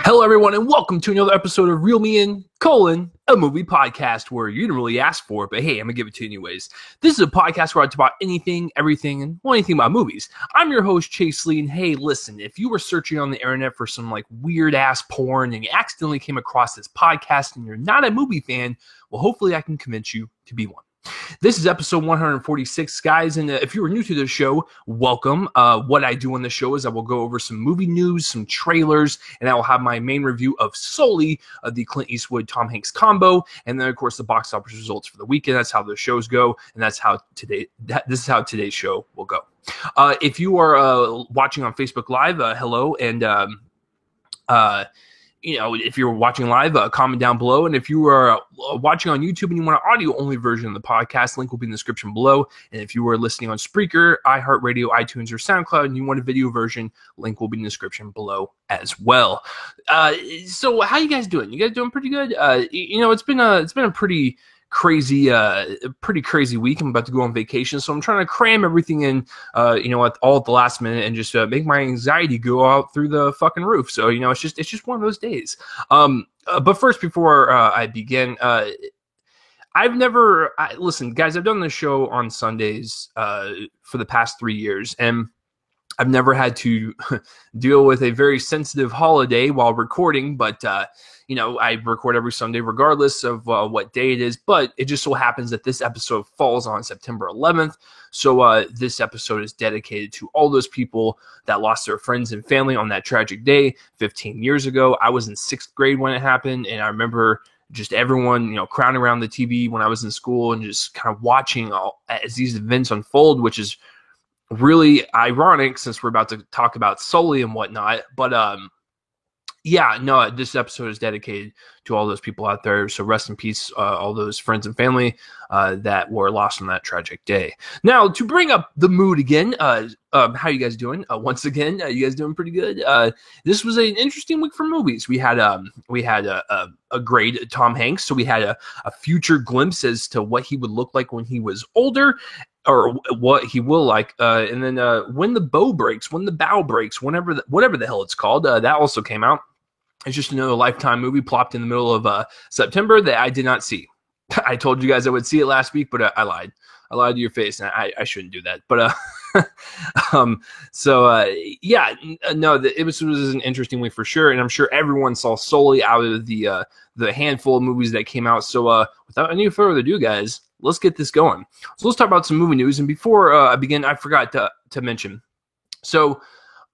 Hello, everyone, and welcome to another episode of Reel Me In, a movie podcast where you didn't really ask for it, but hey, I'm going to give it to you anyways. This is a podcast where I talk about anything, everything, and anything about movies. I'm your host, Chase Lee, and hey, listen, if you were searching on the internet for some weird-ass porn and you accidentally came across this podcast and you're not a movie fan, well, hopefully I can convince you to be one. This is episode 146, guys, and if you are new to the show, welcome. What I do on the show is I will go over some movie news, some trailers, and I will have my main review of Sully, the Clint Eastwood-Tom Hanks combo, and then, of course, the box office results for the weekend. That's how the shows go, and this is how today's show will go. If you are watching on Facebook Live, hello, and if you're watching live, comment down below. And if you are watching on YouTube and you want an audio-only version of the podcast, link will be in the description below. And if you are listening on Spreaker, iHeartRadio, iTunes, or SoundCloud, and you want a video version, link will be in the description below as well. So how you guys doing? You guys doing pretty good? It's been a pretty crazy week. I'm about to go on vacation, so I'm trying to cram everything in, at the last minute and just make my anxiety go out through the fucking roof. So, it's just one of those days. But first, before I begin, listen, guys, I've done this show on Sundays for the past 3 years, and I've never had to deal with a very sensitive holiday while recording, but I record every Sunday regardless of what day it is, but it just so happens that this episode falls on September 11th. So this episode is dedicated to all those people that lost their friends and family on that tragic day 15 years ago. I was in 6th grade when it happened, and I remember just everyone, crowding around the TV when I was in school and just kind of watching as these events unfold, which is really ironic since we're about to talk about Sully and whatnot. But this episode is dedicated to all those people out there. So rest in peace, all those friends and family that were lost on that tragic day. Now, to bring up the mood again, how you guys doing? Once again, you guys doing pretty good? This was an interesting week for movies. We had a great Tom Hanks, so we had a future glimpse as to what he would look like when he was older, or what he will like, and then when the bow breaks, whatever the hell it's called, that also came out. It's just another Lifetime movie plopped in the middle of September that I did not see. I told you guys I would see it last week, but I lied. I lied to your face, and I shouldn't do that. But it was an interesting week for sure, and I'm sure everyone saw Sully out of the handful of movies that came out. So without any further ado, guys, let's get this going. So let's talk about some movie news. And before I begin, I forgot to mention. So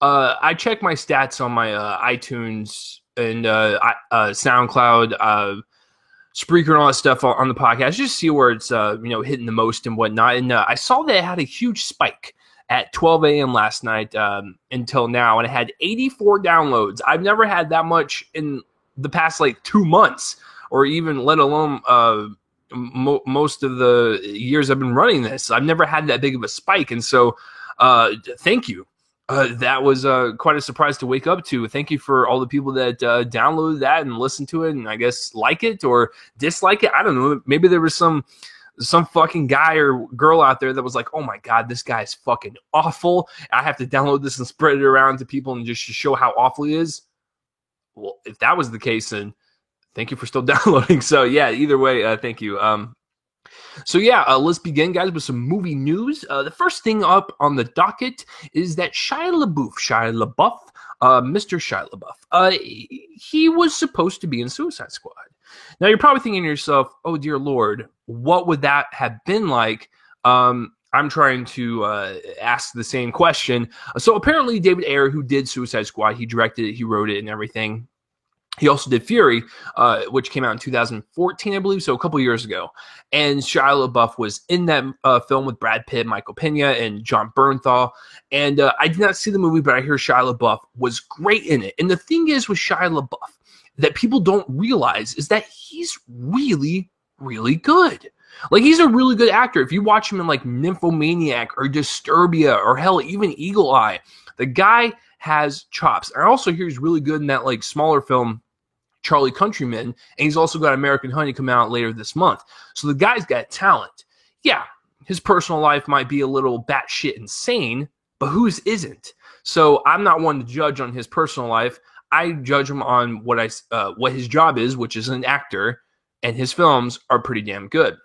I check my stats on my iTunes and SoundCloud, Spreaker, and all that stuff on the podcast, just see where it's hitting the most and whatnot. And I saw that it had a huge spike at 12 a.m. last night until now, and it had 84 downloads. I've never had that much in the past 2 months, or even let alone most of the years I've been running this. I've never had that big of a spike, and so thank you. That was quite a surprise to wake up to. Thank you for all the people that downloaded that and listened to it, and I guess like it or dislike it. I don't know. Maybe there was some fucking guy or girl out there that was like, "Oh my god, this guy is fucking awful. I have to download this and spread it around to people and just to show how awful he is." Well, if that was the case, then thank you for still downloading. So yeah, either way, thank you. Let's begin, guys, with some movie news. The first thing up on the docket is that Shia LaBeouf, Mr. Shia LaBeouf, he was supposed to be in Suicide Squad. Now, you're probably thinking to yourself, oh, dear Lord, what would that have been like? I'm trying to ask the same question. So apparently David Ayer, who did Suicide Squad, he directed it, he wrote it and everything. He also did Fury, which came out in 2014, I believe, so a couple years ago. And Shia LaBeouf was in that film with Brad Pitt, Michael Pena, and Jon Bernthal. And I did not see the movie, but I hear Shia LaBeouf was great in it. And the thing is with Shia LaBeouf that people don't realize is that he's really, really good. He's a really good actor. If you watch him in Nymphomaniac or Disturbia or hell, even Eagle Eye, the guy has chops. I also hear he's really good in that smaller film Charlie Countryman, and he's also got American Honey coming out later this month. So the guy's got talent. Yeah, his personal life might be a little batshit insane, but whose isn't? So I'm not one to judge on his personal life. I judge him on what his job is, which is an actor, and his films are pretty damn good.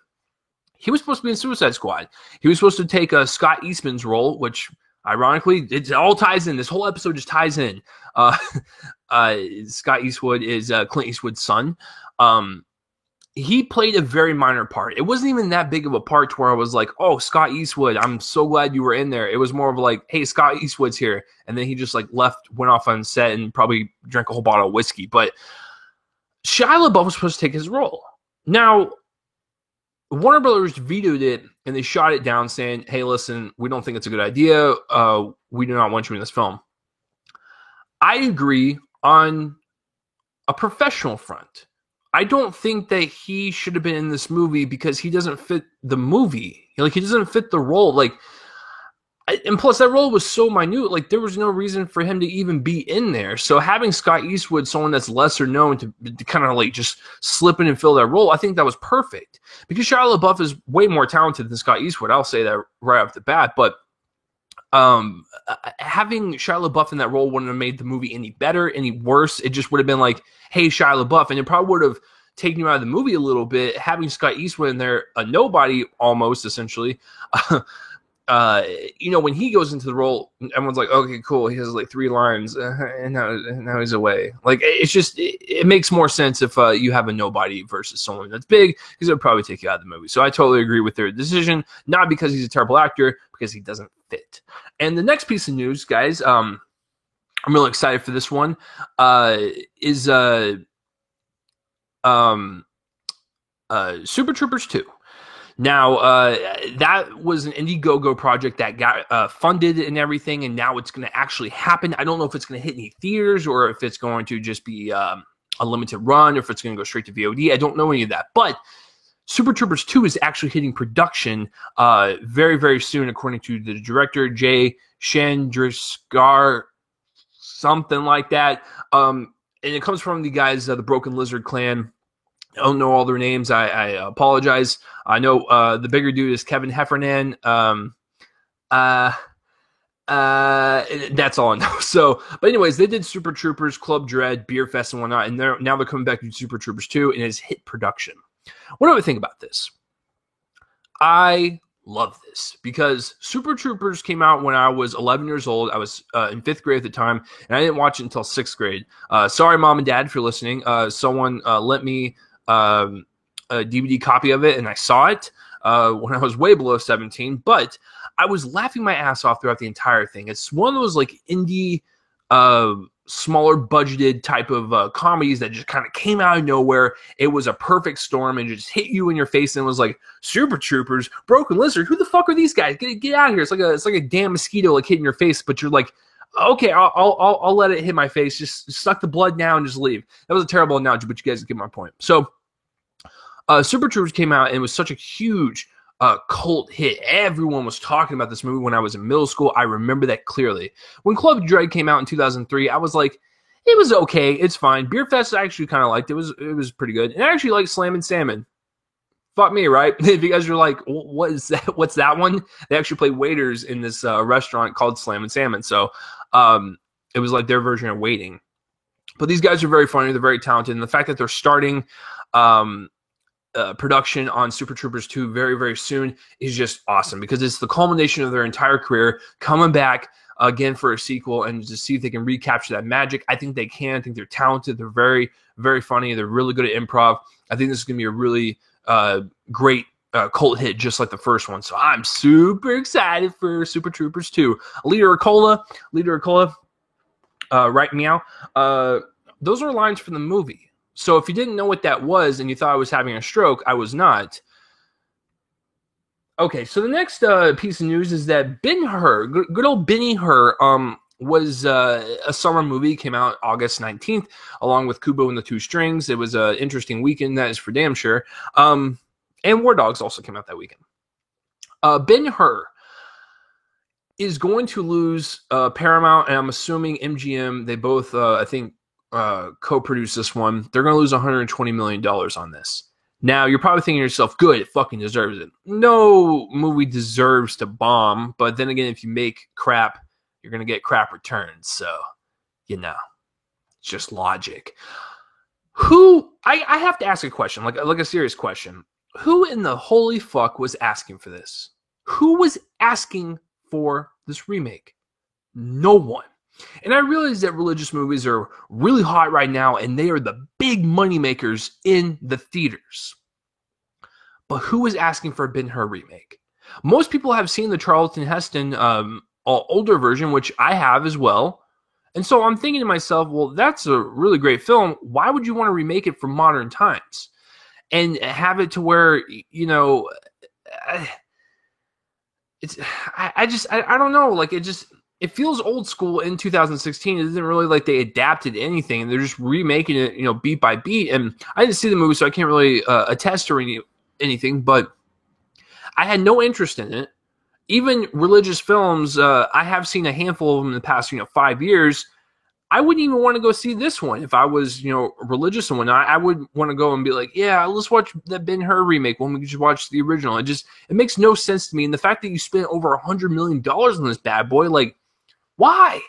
He was supposed to be in Suicide Squad. He was supposed to take Scott Eastman's role, which ironically, it all ties in. This whole episode just ties in. Scott Eastwood is Clint Eastwood's son. He played a very minor part. It wasn't even that big of a part to where I was like, oh, Scott Eastwood, I'm so glad you were in there. It was more of like, hey, Scott Eastwood's here. And then he just like went off on set and probably drank a whole bottle of whiskey. But Shia LaBeouf was supposed to take his role. Now, Warner Brothers vetoed it, and they shot it down saying, hey, listen, we don't think it's a good idea. We do not want you in this film. I agree on a professional front. I don't think that he should have been in this movie because he doesn't fit the movie. Like, he doesn't fit the role. Like, and plus that role was so minute. Like, there was no reason for him to even be in there. So having Scott Eastwood, someone that's lesser known, to kind of like just slip in and fill that role, I think that was perfect. Because Shia LaBeouf is way more talented than Scott Eastwood. I'll say that right off the bat. But having Shia LaBeouf in that role wouldn't have made the movie any better, any worse. It just would have been like, hey, Shia LaBeouf, and it probably would have taken you out of the movie a little bit. Having Scott Eastwood in there, a nobody almost, essentially. When he goes into the role, everyone's like, okay, cool. He has like 3 lines, and now he's away. Like, it's just, it makes more sense if you have a nobody versus someone that's big, because it would probably take you out of the movie. So I totally agree with their decision, not because he's a terrible actor, because he doesn't fit. And the next piece of news, guys, I'm really excited for this one, is Super Troopers 2. Now, that was an Indiegogo project that got funded and everything, and now it's going to actually happen. I don't know if it's going to hit any theaters or if it's going to just be a limited run, or if it's going to go straight to VOD. I don't know any of that. But Super Troopers 2 is actually hitting production very, very soon, according to the director, Jay Chandrasekhar, something like that. And it comes from the guys, the Broken Lizard Clan. I don't know all their names. I apologize. I know the bigger dude is Kevin Heffernan. That's all I know. So, but anyways, they did Super Troopers, Club Dread, Beer Fest, and whatnot, and now they're coming back to Super Troopers 2, and it's hit production. What do I think about this? I love this because Super Troopers came out when I was 11 years old. I was in 5th grade at the time, and I didn't watch it until 6th grade. Sorry, Mom and Dad, if you're listening. Someone lent me a DVD copy of it, and I saw it when I was way below 17, but I was laughing my ass off throughout the entire thing. It's one of those like indie, smaller budgeted type of comedies that just kind of came out of nowhere. It was a perfect storm and just hit you in your face, and was like, Super Troopers, Broken Lizard, who the fuck are these guys? Get out of here. It's like a damn mosquito like hitting your face, but you're like, okay, I'll let it hit my face. Just suck the blood now and just leave. That was a terrible analogy, but you guys get my point. So Super Troopers came out and it was such a huge cult hit. Everyone was talking about this movie when I was in middle school. I remember that clearly. When Club Dread came out in 2003, I was like, it was okay. It's fine. Beer Fest, I actually kind of liked. It was pretty good. And I actually like Slammin' Salmon. Fuck me, right? If you guys are like, what is that? What's that one? They actually play waiters in this restaurant called Slammin' Salmon. So it was like their version of Waiting. But these guys are very funny. They're very talented. And the fact that they're starting production on Super Troopers 2 very, very soon is just awesome, because it's the culmination of their entire career coming back again for a sequel and to see if they can recapture that magic. I think they can. I think they're talented. They're very, very funny. They're really good at improv. I think this is going to be a really great cult hit, just like the first one. So I'm super excited for Super Troopers 2. Leader of Cola, right meow. Those are lines from the movie. So if you didn't know what that was and you thought I was having a stroke, I was not. Okay, so the next piece of news is that Ben-Hur, good old Benny-Hur, was a summer movie, came out August 19th, along with Kubo and the Two Strings. It was an interesting weekend, that is for damn sure. And War Dogs also came out that weekend. Ben-Hur is going to lose Paramount, and I'm assuming MGM. They both, I think, co-produced this one. They're going to lose $120 million on this. Now, you're probably thinking to yourself, good, it fucking deserves it. No movie deserves to bomb, but then again, if you make crap, you're going to get crap returns. So, you know. It's just logic. Who, I have to ask a question, like a serious question. Who in the holy fuck was asking for this? Who was asking for this remake? No one. And I realize that religious movies are really hot right now and they are the big money makers in the theaters. But who was asking for a Ben-Hur remake? Most people have seen the Charlton Heston older version, which I have as well. And so I'm thinking to myself, well, that's a really great film. Why would you want to remake it for modern times and have it to where, you know, I don't know. Like, it feels old school in 2016. It isn't really like they adapted anything. They're just remaking it, you know, beat by beat. And I didn't see the movie, so I can't really attest or anything, but I had no interest in it. Even religious films, I have seen a handful of them in the past, 5 years. I wouldn't even want to go see this one if I was, religious and whatnot. I would want to go and be like, yeah, let's watch the Ben-Hur remake when we could just watch the original. It makes no sense to me. And the fact that you spent over $100 million on this bad boy, like, why?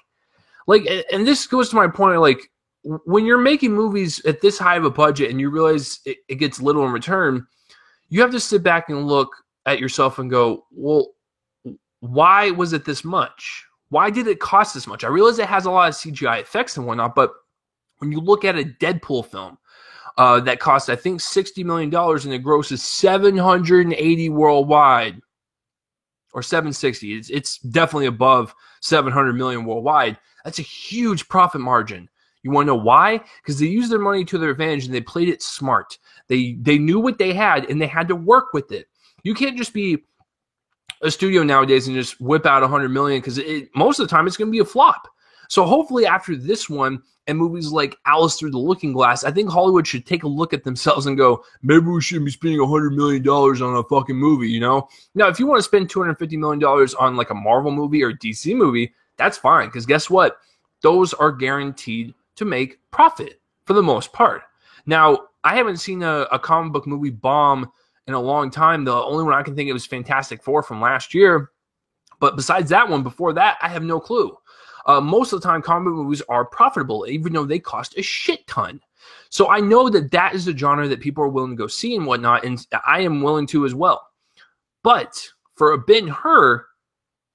Like, and this goes to my point, like, when you're making movies at this high of a budget and you realize it gets little in return, you have to sit back and look at yourself and go, well, why was it this much? Why did it cost this much? I realize it has a lot of CGI effects and whatnot, but when you look at a Deadpool film that cost, I think, $60 million and it grosses 780 worldwide, or 760, it's definitely above 700 million worldwide. That's a huge profit margin. You want to know why? Because they used their money to their advantage and they played it smart. They knew what they had and they had to work with it. You can't just be a studio nowadays and just whip out 100 million because most of the time it's going to be a flop. So hopefully after this one and movies like Alice Through the Looking Glass, I think Hollywood should take a look at themselves and go, maybe we shouldn't be spending $100 million on a fucking movie, Now, if you want to spend $250 million on like a Marvel movie or a DC movie, that's fine because guess what? Those are guaranteed to make profit for the most part. Now, I haven't seen a comic book movie bomb in a long time. The only one I can think of is Fantastic Four from last year. But besides that one, before that, I have no clue. Most of the time, comic book movies are profitable, even though they cost a shit ton. So I know that is a genre that people are willing to go see and whatnot, and I am willing to as well. But for a Ben-Hur,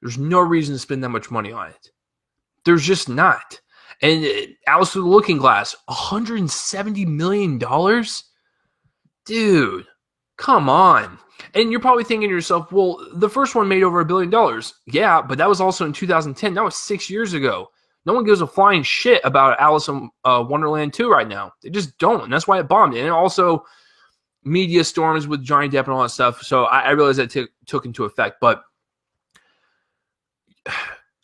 there's no reason to spend that much money on it. There's just not. And Alice Through the Looking Glass, $170 million? Dude, come on. And you're probably thinking to yourself, well, the first one made over $1 billion. Yeah, but that was also in 2010. That was 6 years ago. No one gives a flying shit about Alice in Wonderland 2 right now. They just don't. And that's why it bombed. And also media storms with Johnny Depp and all that stuff. So I realize that took into effect. But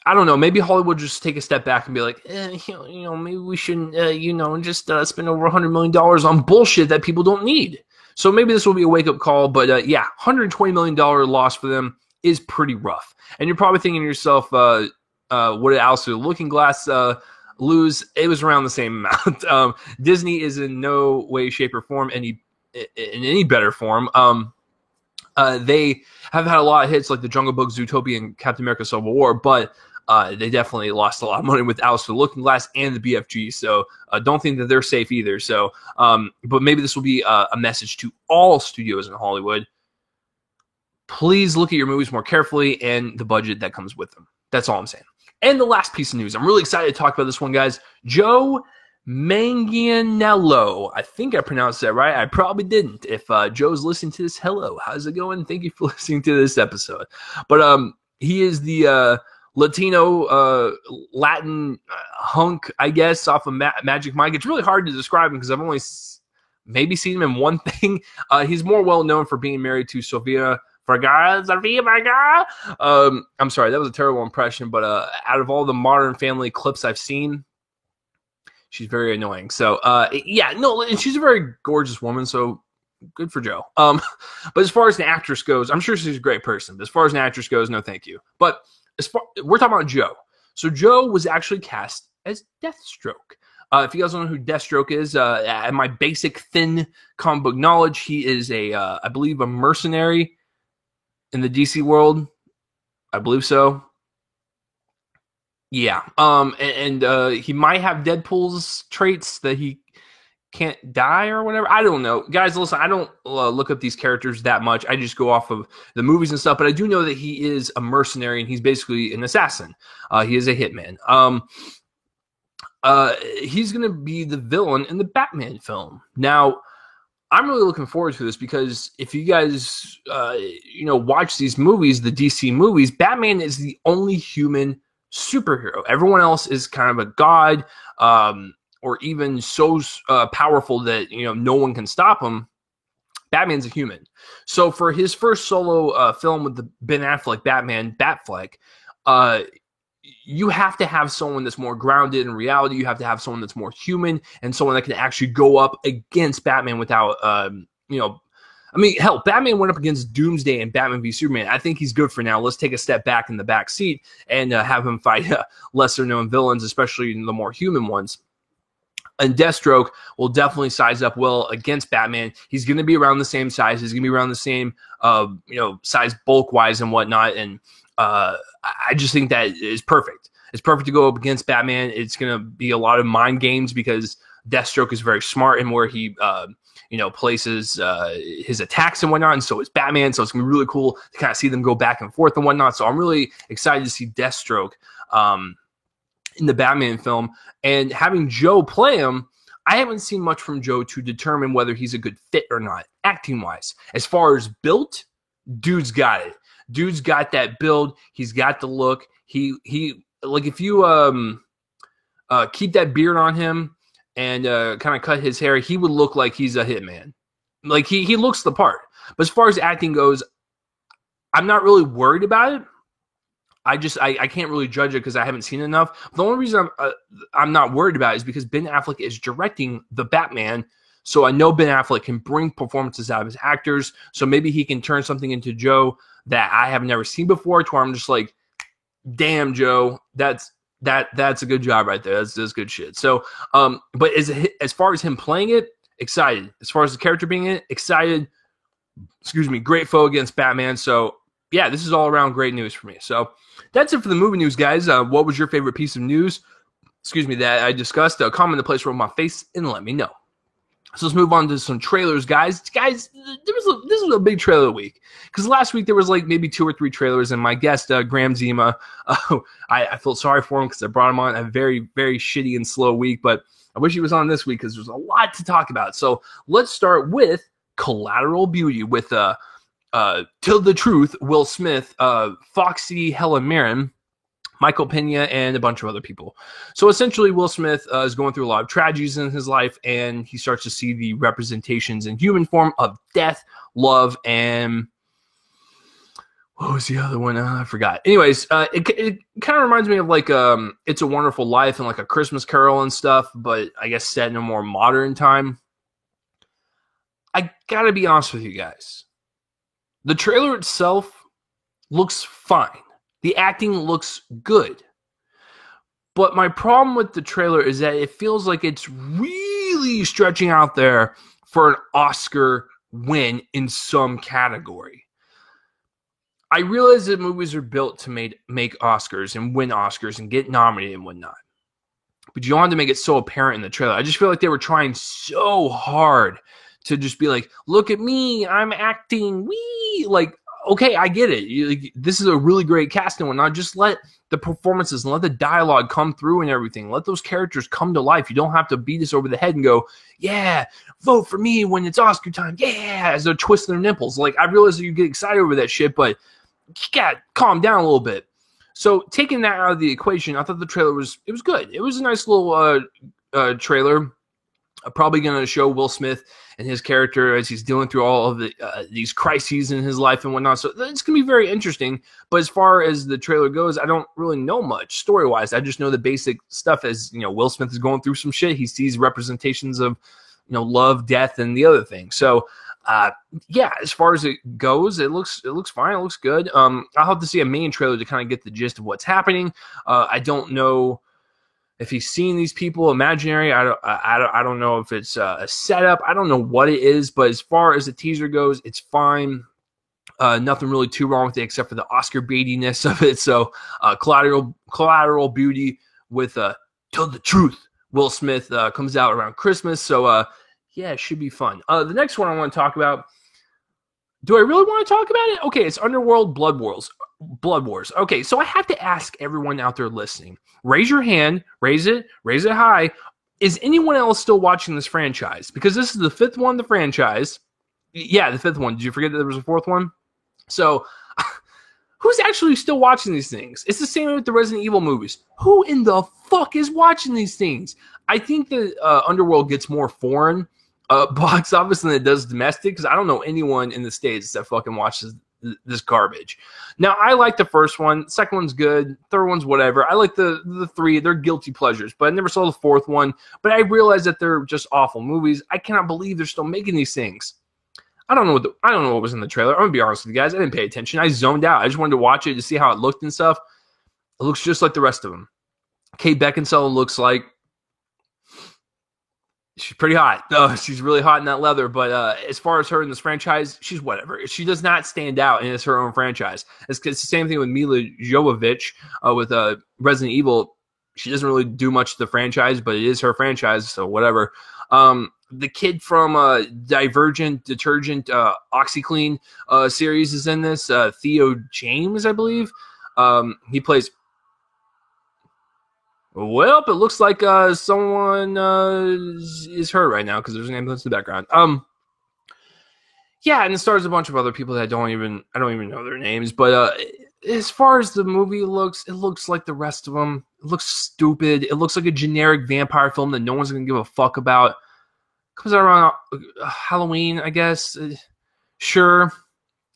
I don't know. Maybe Hollywood just take a step back and be like, maybe we shouldn't, just spend over $100 million on bullshit that people don't need. So maybe this will be a wake-up call, but $120 million loss for them is pretty rough. And you're probably thinking to yourself, what did Alice Through the Looking Glass lose? It was around the same amount. Disney is in no way, shape, or form in any better form. They have had a lot of hits like The Jungle Book, Zootopia, and Captain America Civil War, but they definitely lost a lot of money with Alice Through the Looking Glass and the BFG, so don't think that they're safe either. So, but maybe this will be a message to all studios in Hollywood. Please look at your movies more carefully and the budget that comes with them. That's all I'm saying. And the last piece of news, I'm really excited to talk about this one, guys. Joe Manganiello. I think I pronounced that right. I probably didn't. If Joe's listening to this, hello. How's it going? Thank you for listening to this episode. But he is the Latino Latin hunk, I guess, off of Magic Mike. It's really hard to describe him because I've only maybe seen him in one thing. He's more well known for being married to Sofia Vergara. I'm sorry, that was a terrible impression, but out of all the Modern Family clips I've seen, she's very annoying. So and she's a very gorgeous woman, so good for Joe. But as far as an actress goes, I'm sure she's a great person. But as far as an actress goes, no thank you. But we're talking about Joe. So Joe was actually cast as Deathstroke. If you guys don't know who Deathstroke is, at my basic thin comic book knowledge, he is I believe a mercenary in the DC world. I believe so. Yeah. He might have Deadpool's traits that he can't die or whatever. I don't know. Guys, listen, I don't look up these characters that much. I just go off of the movies and stuff, but I do know that he is a mercenary and he's basically an assassin. He is a hitman. He's going to be the villain in the Batman film. Now, I'm really looking forward to this because if you guys, watch these movies, the DC movies, Batman is the only human superhero. Everyone else is kind of a god, or even so powerful that no one can stop him. Batman's a human. So for his first solo film with the Ben Affleck Batman, Batfleck, you have to have someone that's more grounded in reality. You have to have someone that's more human and someone that can actually go up against Batman without, hell, Batman went up against Doomsday and Batman v Superman. I think he's good for now. Let's take a step back in the back seat and have him fight lesser known villains, especially the more human ones. And Deathstroke will definitely size up well against Batman. He's going to be around the same size. He's going to be around the same, size bulk-wise and whatnot. And I just think that is perfect. It's perfect to go up against Batman. It's going to be a lot of mind games because Deathstroke is very smart in where he, places his attacks and whatnot. And so is Batman. So it's going to be really cool to kind of see them go back and forth and whatnot. So I'm really excited to see Deathstroke in the Batman film. And having Joe play him, I haven't seen much from Joe to determine whether he's a good fit or not, acting-wise. As far as built, dude's got it. Dude's got that build. He's got the look. He like if you keep that beard on him and kind of cut his hair, he would look like he's a hitman. Like he looks the part. But as far as acting goes, I'm not really worried about it. I can't really judge it because I haven't seen enough. The only reason I'm not worried about it is because Ben Affleck is directing the Batman. So I know Ben Affleck can bring performances out of his actors. So maybe he can turn something into Joe that I have never seen before, to where I'm just like, damn, Joe, that's a good job right there. That's good shit. So, but as far as him playing it, excited. As far as the character being in it, excited. Excuse me, grateful against Batman. So yeah, this is all around great news for me. So that's it for the movie news, guys. What was your favorite piece of news? That I discussed. Comment in the place where my face and let me know. So let's move on to some trailers, guys. This was a big trailer week because last week there was like maybe 2 or 3 trailers, and my guest Graham Zima, I felt sorry for him because I brought him on a very, very shitty and slow week, but I wish he was on this week because there's a lot to talk about. So let's start with Collateral Beauty with Till the Truth, Will Smith, Foxy, Helen Mirren, Michael Pena, and a bunch of other people. So essentially, Will Smith is going through a lot of tragedies in his life, and he starts to see the representations in human form of death, love, and what was the other one? I forgot. Anyways, it kind of reminds me of like It's a Wonderful Life and like A Christmas Carol and stuff, but I guess set in a more modern time. I gotta be honest with you guys. The trailer itself looks fine. The acting looks good. But my problem with the trailer is that it feels like it's really stretching out there for an Oscar win in some category. I realize that movies are built to make Oscars and win Oscars and get nominated and whatnot. But you don't have to make it so apparent in the trailer. I just feel like they were trying so hard to just be like, look at me, I'm acting, wee, like, okay, I get it. This is a really great cast and whatnot. Just let the performances and let the dialogue come through and everything. Let those characters come to life. You don't have to beat us over the head and go, yeah, vote for me when it's Oscar time. Yeah, as they're twisting their nipples. Like, I realize that you get excited over that shit, but you gotta calm down a little bit. So taking that out of the equation, I thought the trailer was good. It was a nice little trailer. Probably going to show Will Smith and his character as he's dealing through all of these crises in his life and whatnot. So it's going to be very interesting. But as far as the trailer goes, I don't really know much story-wise. I just know the basic stuff as, Will Smith is going through some shit. He sees representations of, love, death, and the other thing. So, yeah, as far as it goes, it looks fine. It looks good. I'll have to see a main trailer to kind of get the gist of what's happening. I don't know if he's seeing these people imaginary. I don't know if it's a setup. I don't know what it is, but as far as the teaser goes, it's fine. Nothing really too wrong with it except for the Oscar baitiness of it. So Collateral Beauty with Tell the Truth. Will Smith comes out around Christmas. So yeah, it should be fun. The next one I want to talk about. Do I really want to talk about it? Okay, it's Underworld Blood Wars. Blood Wars. Okay, so I have to ask everyone out there listening. Raise your hand. Raise it high. Is anyone else still watching this franchise? Because this is the 5th one in the franchise. Yeah, the 5th one. Did you forget that there was a 4th one? So, who's actually still watching these things? It's the same with the Resident Evil movies. Who in the fuck is watching these things? I think that Underworld gets more foreign box office than it does domestic, because I don't know anyone in the States that fucking watches this garbage. Now, I like the first one. Second one's good. Third one's whatever. I like the 3. They're guilty pleasures, but I never saw the 4th one. But I realize that they're just awful movies. I cannot believe they're still making these things. I don't know what was in the trailer. I'm gonna be honest with you guys. I didn't pay attention. I zoned out. I just wanted to watch it to see how it looked and stuff. It looks just like the rest of them. Kate Beckinsale looks like she's pretty hot. She's really hot in that leather. But as far as her in this franchise, she's whatever. She does not stand out, and it's her own franchise. It's the same thing with Mila Jovovich with Resident Evil. She doesn't really do much to the franchise, but it is her franchise, so whatever. The kid from Divergent Detergent OxyClean series is in this. Theo James, I believe. He plays... Well, it looks like someone is hurt right now because there's an ambulance in the background. Yeah, and it stars a bunch of other people that I don't even know their names. But as far as the movie looks, it looks like the rest of them. It looks stupid. It looks like a generic vampire film that no one's gonna give a fuck about. Comes out around Halloween, I guess. Sure,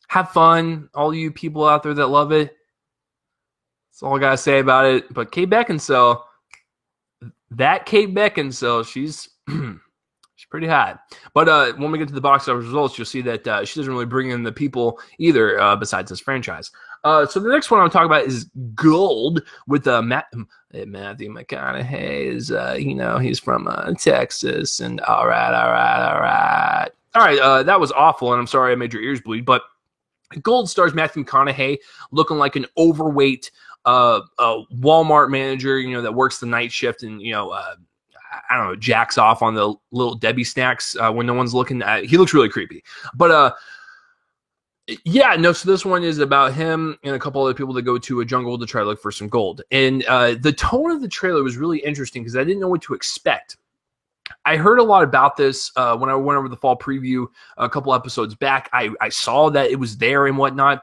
have fun, all you people out there that love it. That's all I gotta say about it. But Kate Beckinsale, she's pretty hot. But when we get to the box office results, you'll see that she doesn't really bring in the people either, besides this franchise. So the next one I'm talking about is Gold with Matthew McConaughey. Is he's from Texas, and all right. That was awful, and I'm sorry I made your ears bleed. But Gold stars Matthew McConaughey looking like an overweight Walmart manager, that works the night shift and I don't know, jacks off on the little Debbie snacks when no one's looking. He looks really creepy. But so this one is about him and a couple other people that go to a jungle to try to look for some gold. And the tone of the trailer was really interesting because I didn't know what to expect. I heard a lot about this when I went over the fall preview a couple episodes back. I saw that it was there and whatnot.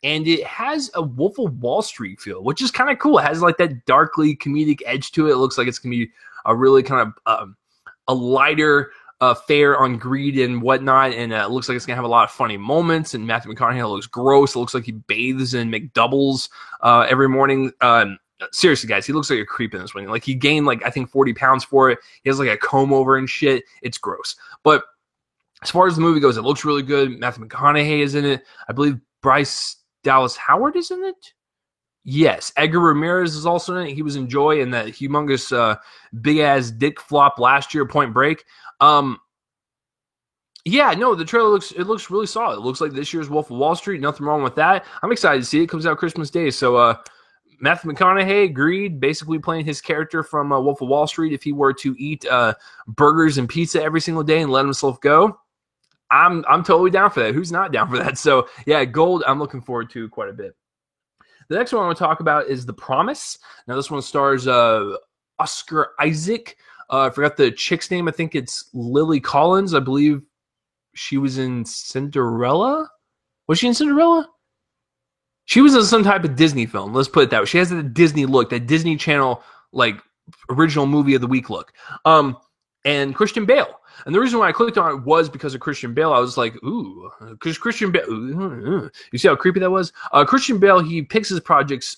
And it has a Wolf of Wall Street feel, which is kind of cool. It has like that darkly comedic edge to it. It looks like it's going to be a really kind of a lighter fare on greed and whatnot. And it looks like it's going to have a lot of funny moments. And Matthew McConaughey looks gross. It looks like he bathes in McDoubles every morning. Seriously, guys, he looks like a creep in this one. Like he gained I think 40 pounds for it. He has like a comb over and shit. It's gross. But as far as the movie goes, it looks really good. Matthew McConaughey is in it. I believe Bryce Dallas Howard is in it. Yes, Edgar Ramirez is also in it. He was in Joy and that humongous big ass dick flop last year, Point Break. The trailer looks really solid. It looks like this year's Wolf of Wall Street. Nothing wrong with that. I'm excited to see it. It comes out Christmas Day. So Matthew McConaughey agreed, basically playing his character from Wolf of Wall Street. If he were to eat burgers and pizza every single day and let himself go, I'm totally down for that. Who's not down for that? So yeah, Gold, I'm looking forward to quite a bit. The next one I want to talk about is The Promise. Now this one stars Oscar Isaac. I forgot the chick's name. I think it's Lily Collins. I believe she was in Cinderella. Was she in Cinderella? She was in some type of Disney film. Let's put it that way. She has that Disney look, that Disney Channel original movie of the week look. And Christian Bale. And the reason why I clicked on it was because of Christian Bale. I was like, ooh, because Christian Bale, you see how creepy that was? Christian Bale, he picks his projects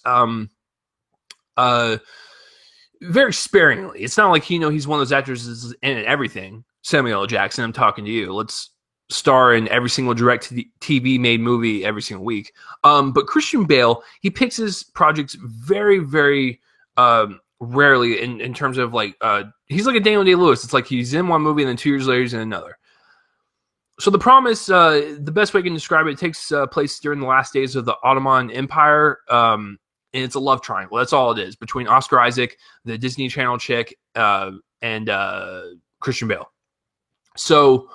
very sparingly. It's not like, he's one of those actors that's in everything. Samuel L. Jackson, I'm talking to you. Let's star in every single direct TV made movie every single week. But Christian Bale, he picks his projects very, very rarely in terms of he's like a Daniel Day-Lewis. It's like he's in one movie and then 2 years later he's in another. So the promise, the best way I can describe it, takes place during the last days of the Ottoman Empire, and it's a love triangle. That's all it is between Oscar Isaac, the Disney Channel chick, and Christian Bale. So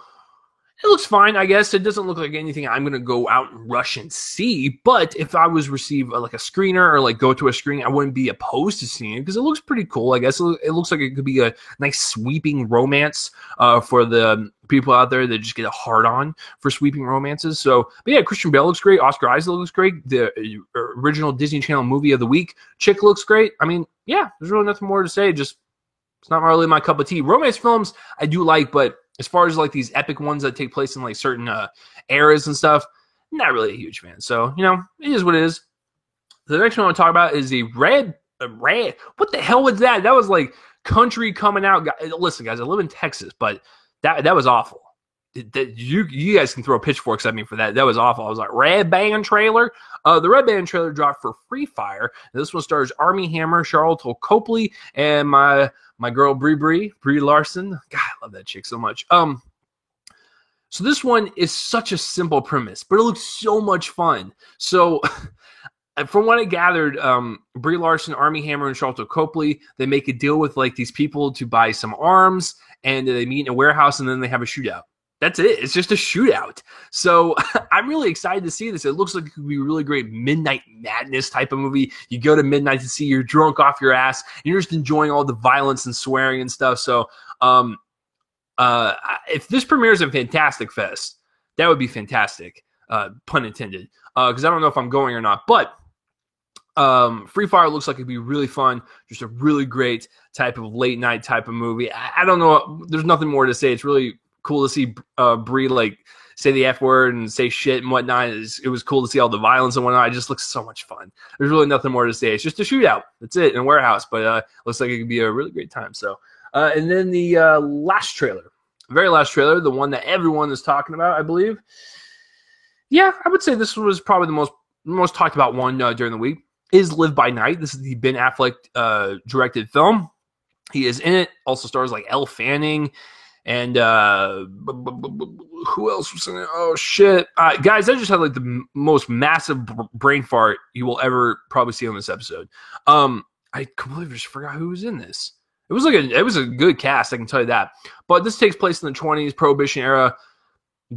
it looks fine, I guess. It doesn't look like anything I'm going to go out and rush and see. But if I was receive like a screener or like go to a screening, I wouldn't be opposed to seeing it because it looks pretty cool. I guess it looks like it could be a nice sweeping romance for the people out there that just get a hard on for sweeping romances. So, but yeah, Christian Bale looks great. Oscar Isaac looks great. The original Disney Channel movie of the week, Chick, looks great. I mean, yeah, there's really nothing more to say. Just it's not really my cup of tea. Romance films I do like, but as far as like these epic ones that take place in like certain eras and stuff, not really a huge fan. So, you know, it is what it is. The next one I want to talk about is the Red. What the hell was that? That was like country coming out. Listen, guys, I live in Texas, but that was awful. You guys can throw pitchforks at me for that. That was awful. I was like, Red Band trailer. The Red Band trailer dropped for Free Fire. This one stars Armie Hammer, Charlotte Copley, and my girl Brie Larson. God, I love that chick so much. So this one is such a simple premise, but it looks so much fun. So from what I gathered, Brie Larson, Armie Hammer, and Charlotte Copley, they make a deal with like these people to buy some arms, and they meet in a warehouse, and then they have a shootout. That's it. It's just a shootout. So I'm really excited to see this. It looks like it could be a really great Midnight Madness type of movie. You go to midnight to see, you're drunk off your ass. You're just enjoying all the violence and swearing and stuff. So if this premieres in Fantastic Fest, that would be fantastic, pun intended, because I don't know if I'm going or not. But Free Fire looks like it'd be really fun. Just a really great type of late night type of movie. I don't know. There's nothing more to say. It's really cool to see Brie like say the F word and say shit and whatnot. It was cool to see all the violence and whatnot. It just looks so much fun. There's really nothing more to say. It's just a shootout. That's it, in a warehouse. But looks like it could be a really great time. So, and then the last trailer, very last trailer, the one that everyone is talking about, I believe. Yeah, I would say this was probably the most talked about one during the week. Is Live by Night. This is the Ben Affleck directed film. He is in it. Also stars like Elle Fanning. And who else was in it? Oh, shit. Guys, I just had like the most massive brain fart you will ever probably see on this episode. I completely just forgot who was in this. It was a good cast, I can tell you that. But this takes place in the 20s, Prohibition era,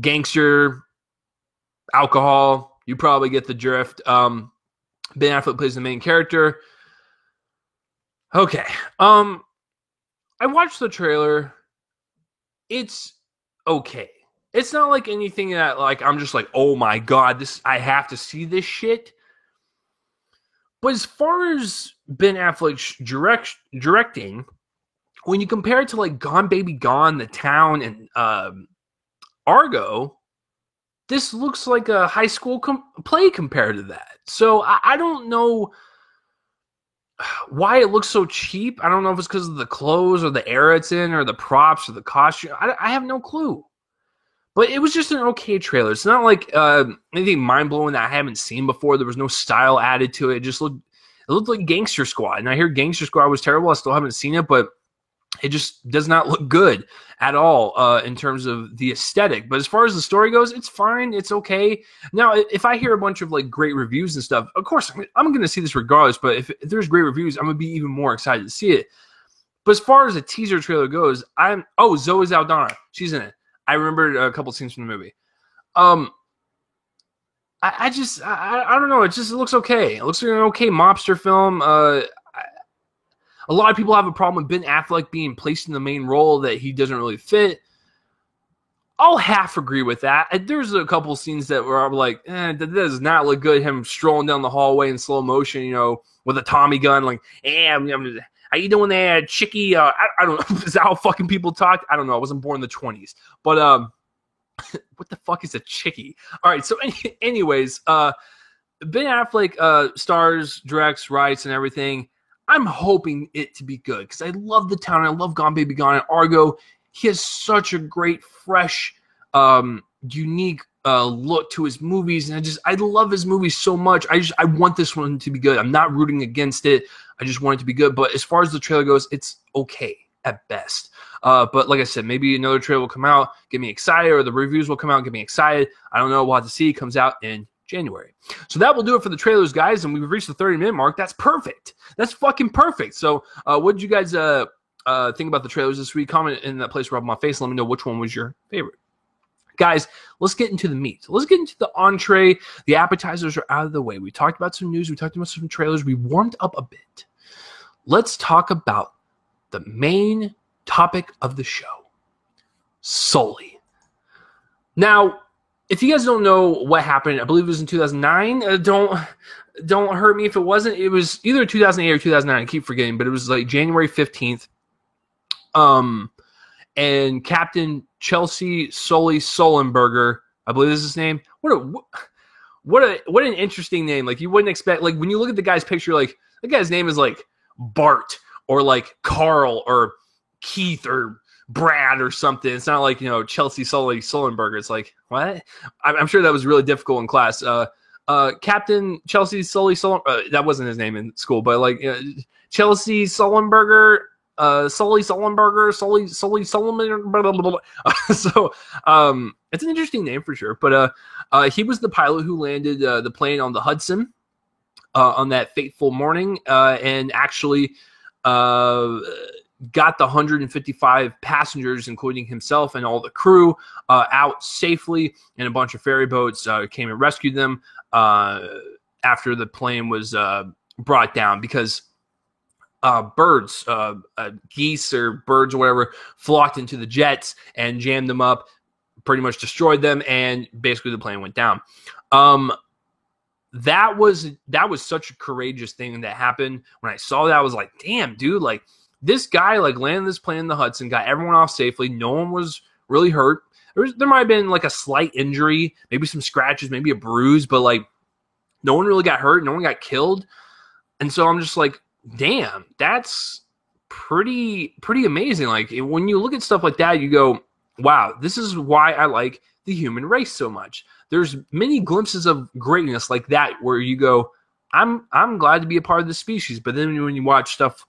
gangster, alcohol. You probably get the drift. Ben Affleck plays the main character. Okay. I watched the trailer. It's okay. It's not like anything that like I'm just like, oh my god, I have to see this shit. But as far as Ben Affleck's directing, when you compare it to like Gone Baby Gone, The Town, and Argo, this looks like a high school play compared to that. So I don't know why it looks so cheap. I don't know if it's because of the clothes or the era it's in or the props or the costume. I have no clue. But it was just an okay trailer. It's not like anything mind-blowing that I haven't seen before. There was no style added to it. It looked like Gangster Squad. And I hear Gangster Squad was terrible. I still haven't seen it, but it just does not look good at all in terms of the aesthetic. But as far as the story goes, it's fine. It's okay. Now, if I hear a bunch of like great reviews and stuff, of course, I'm going to see this regardless. But if there's great reviews, I'm going to be even more excited to see it. But as far as a teaser trailer goes, Zoe Saldana. She's in it. I remembered a couple scenes from the movie. I don't know. It looks okay. It looks like an okay mobster film. A lot of people have a problem with Ben Affleck being placed in the main role that he doesn't really fit. I'll half agree with that. There's a couple scenes that were like, that does not look good. Him strolling down the hallway in slow motion, with a Tommy gun, like, how you doing there, chickie? I don't know. Is that how fucking people talk? I don't know. I wasn't born in the 20s. But what the fuck is a chickie? All right. So anyways, Ben Affleck stars, directs, writes, and everything. I'm hoping it to be good because I love The Town. I love Gone Baby Gone and Argo. He has such a great, fresh, unique look to his movies, and I love his movies so much. I want this one to be good. I'm not rooting against it. I just want it to be good. But as far as the trailer goes, it's okay at best. But like I said, maybe another trailer will come out, get me excited, or the reviews will come out, get me excited. I don't know. We'll have to see. It comes out in January. So that will do it for the trailers, guys. And we've reached the 30-minute mark. That's perfect. That's fucking perfect. So what did you guys think about the trailers this week? Comment in that place, rub my face. Let me know which one was your favorite. Guys, let's get into the meat. Let's get into the entree. The appetizers are out of the way. We talked about some news. We talked about some trailers. We warmed up a bit. Let's talk about the main topic of the show, Sully. Now, if you guys don't know what happened, I believe it was in 2009. Don't hurt me if it wasn't. It was either 2008 or 2009. I keep forgetting, but it was like January 15th. And Captain Chelsea Sully Sullenberger, I believe is his name. What an interesting name. Like, you wouldn't expect, like, when you look at the guy's picture, like, the guy's name is like Bart or like Carl or Keith or Brad or something. It's not like, Chelsea Sully Sullenberger. It's like, what? I'm sure that was really difficult in class. Captain Chelsea Sully Sullenberger, that wasn't his name in school, but like Chelsea Sullenberger, Sully Sullenberger, Sully Sullivan, blah, blah, blah, blah. So it's an interesting name for sure. But he was the pilot who landed the plane on the Hudson on that fateful morning, and actually got the 155 passengers, including himself and all the crew, out safely. And a bunch of ferry boats came and rescued them after the plane was brought down, because birds, geese or birds or whatever, flocked into the jets and jammed them up, pretty much destroyed them, and basically the plane went down. That was such a courageous thing that happened. When I saw that, I was like, damn, dude, like, this guy like landed this plane in the Hudson, got everyone off safely. No one was really hurt. There might have been like a slight injury, maybe some scratches, maybe a bruise, but like no one really got hurt. No one got killed. And so I'm just like, damn, that's pretty amazing. Like, when you look at stuff like that, you go, wow, this is why I like the human race so much. There's many glimpses of greatness like that where you go, I'm glad to be a part of this species. But then when you watch stuff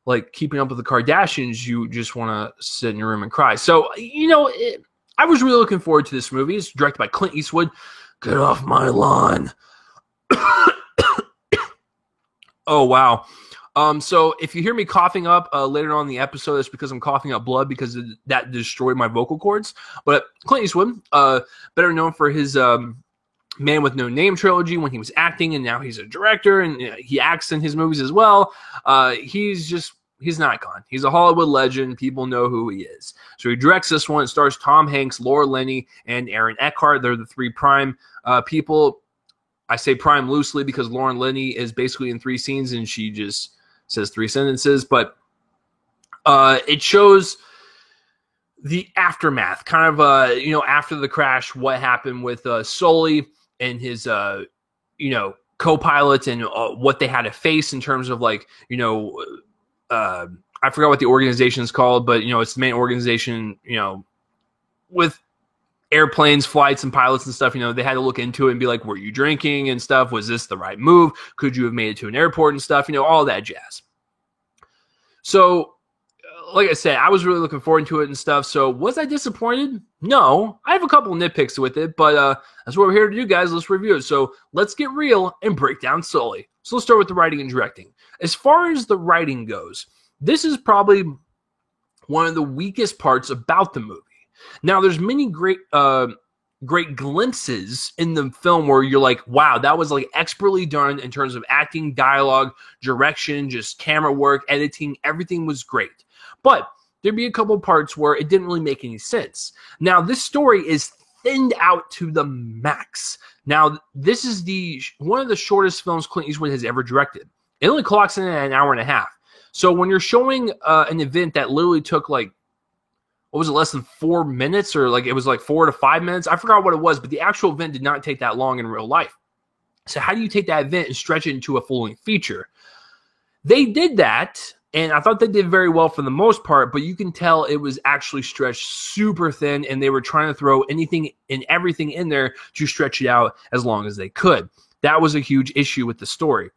like Keeping Up with the Kardashians, you just want to sit in your room and cry. So, I was really looking forward to this movie. It's directed by Clint Eastwood. Get off my lawn. Oh, wow. So if you hear me coughing up later on in the episode, it's because I'm coughing up blood, because that destroyed my vocal cords. But Clint Eastwood, better known for his Man with No Name trilogy when he was acting, and now he's a director, and he acts in his movies as well. He's an icon. He's a Hollywood legend. People know who he is. So he directs this one. It stars Tom Hanks, Laura Linney, and Aaron Eckhart. They're the three prime people. I say prime loosely because Lauren Linney is basically in 3 scenes, and she just says 3 sentences. But it shows the aftermath, kind of, after the crash, what happened with Sully and his, co-pilot, and what they had to face in terms of, like, I forgot what the organization is called, but, it's the main organization, with airplanes, flights, and pilots and stuff. They had to look into it and be like, were you drinking and stuff? Was this the right move? Could you have made it to an airport and stuff? All that jazz. So, like I said, I was really looking forward to it and stuff. So, was I disappointed? No. I have a couple nitpicks with it, but that's what we're here to do, guys. Let's review it. So, let's get real and break down Sully. So, let's start with the writing and directing. As far as the writing goes, this is probably one of the weakest parts about the movie. Now, there's many great glimpses in the film where you're like, wow, that was like expertly done in terms of acting, dialogue, direction, just camera work, editing. Everything was great. But there'd be a couple parts where it didn't really make any sense. Now, this story is thinned out to the max. Now, this is one of the shortest films Clint Eastwood has ever directed. It only clocks in at an hour and a half. So when you're showing an event that literally took like, what was it, less than 4 minutes, or like it was like 4 to 5 minutes? I forgot what it was, but the actual event did not take that long in real life. So how do you take that event and stretch it into a full-length feature? They did that, and I thought they did very well for the most part, but you can tell it was actually stretched super thin, and they were trying to throw anything and everything in there to stretch it out as long as they could. That was a huge issue with the story.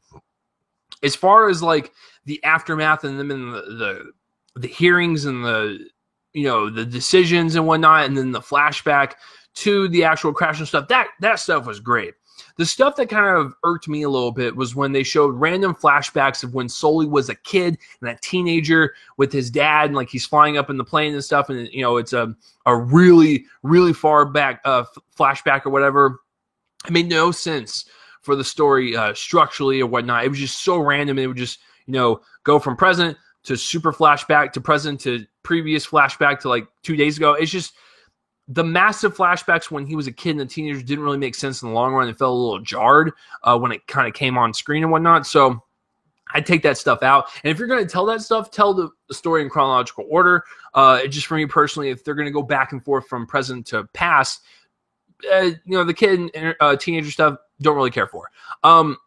As far as like the aftermath and them in the hearings and the the decisions and whatnot, and then the flashback to the actual crash and stuff. That stuff was great. The stuff that kind of irked me a little bit was when they showed random flashbacks of when Sully was a kid and a teenager with his dad, and like he's flying up in the plane and stuff, and it's a really, really far back flashback or whatever. It made no sense for the story structurally or whatnot. It was just so random. It would just go from present to super flashback to present to previous flashback to like 2 days ago. It's just the massive flashbacks when he was a kid and a teenager didn't really make sense in the long run. It felt a little jarred when it kind of came on screen and whatnot. So I'd take that stuff out. And if you're going to tell that stuff, tell the story in chronological order. Just for me personally, if they're going to go back and forth from present to past, the kid and teenager stuff, don't really care for. And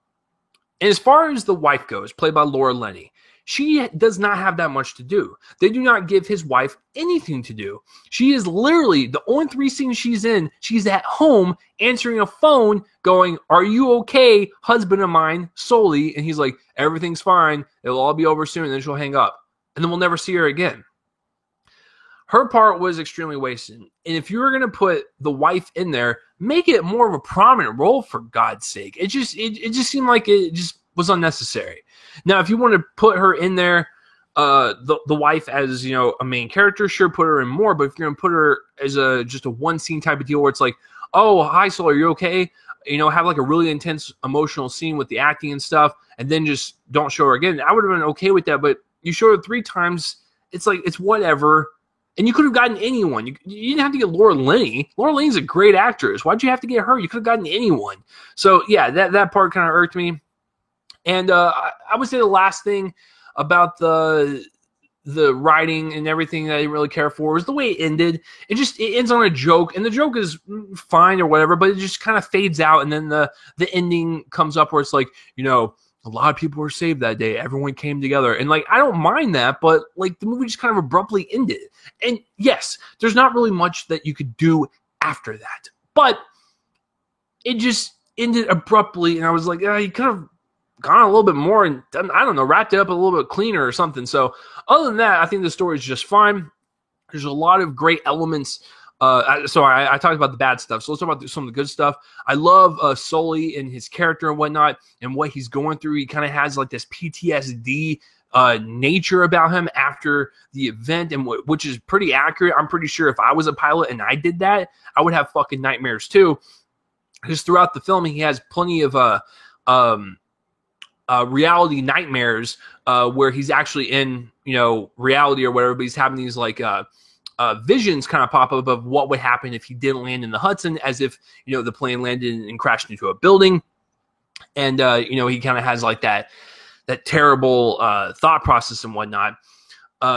as far as the wife goes, played by Laura Linney, she does not have that much to do. They do not give his wife anything to do. She is literally, the only 3 scenes she's in, she's at home answering a phone going, "Are you okay, husband of mine, Sully?" And he's like, "Everything's fine. It'll all be over soon." And then she'll hang up. And then we'll never see her again. Her part was extremely wasted. And if you were going to put the wife in there, make it more of a prominent role, for God's sake. It just seemed like it just was unnecessary. Now, if you want to put her in there, the wife as a main character, sure, put her in more. But if you're going to put her as just a one scene type of deal where it's like, "Oh, hi, Soul, are you okay?" Have like a really intense emotional scene with the acting and stuff, and then just don't show her again. I would have been okay with that. But you show her 3 times, it's like, it's whatever. And you could have gotten anyone. You didn't have to get Laura Linney. Laura Linney's a great actress. Why'd you have to get her? You could have gotten anyone. So yeah, that part kind of irked me. And I would say the last thing about the writing and everything that I didn't really care for was the way it ended. It ends on a joke, and the joke is fine or whatever, but it just kind of fades out, and then the ending comes up where it's like, a lot of people were saved that day. Everyone came together. And like, I don't mind that, but like the movie just kind of abruptly ended. And yes, there's not really much that you could do after that, but it just ended abruptly. And I was like, you could have gone a little bit more and done, I don't know, wrapped it up a little bit cleaner or something. So other than that, I think the story is just fine. There's a lot of great elements. So I talked about the bad stuff. So let's talk about some of the good stuff. I love Sully and his character and whatnot and what he's going through. He kind of has like this PTSD nature about him after the event, and which is pretty accurate. I'm pretty sure if I was a pilot and I did that, I would have fucking nightmares too. Because throughout the film, he has plenty of reality nightmares where he's actually in reality or whatever, but he's having these like visions kind of pop up of what would happen if he didn't land in the Hudson, as if the plane landed and crashed into a building. And he kind of has like that terrible thought process and whatnot.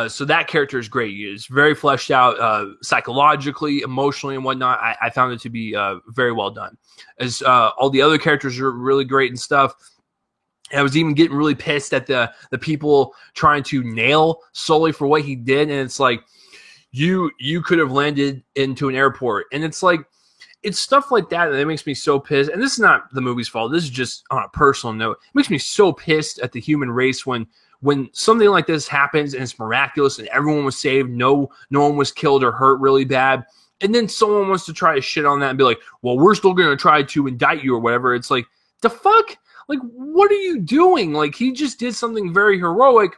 So that character is great. It's very fleshed out psychologically, emotionally, and whatnot. I found it to be very well done. As all the other characters are really great and stuff. And I was even getting really pissed at the people trying to nail Sully for what he did. And it's like, you could have landed into an airport. And it's like, it's stuff like that makes me so pissed. And this is not the movie's fault. This is just on a personal note. It makes me so pissed at the human race when something like this happens and it's miraculous and everyone was saved, no one was killed or hurt really bad. And then someone wants to try to shit on that and be like, well, we're still going to try to indict you or whatever. It's like, the fuck? Like, what are you doing? Like, he just did something very heroic.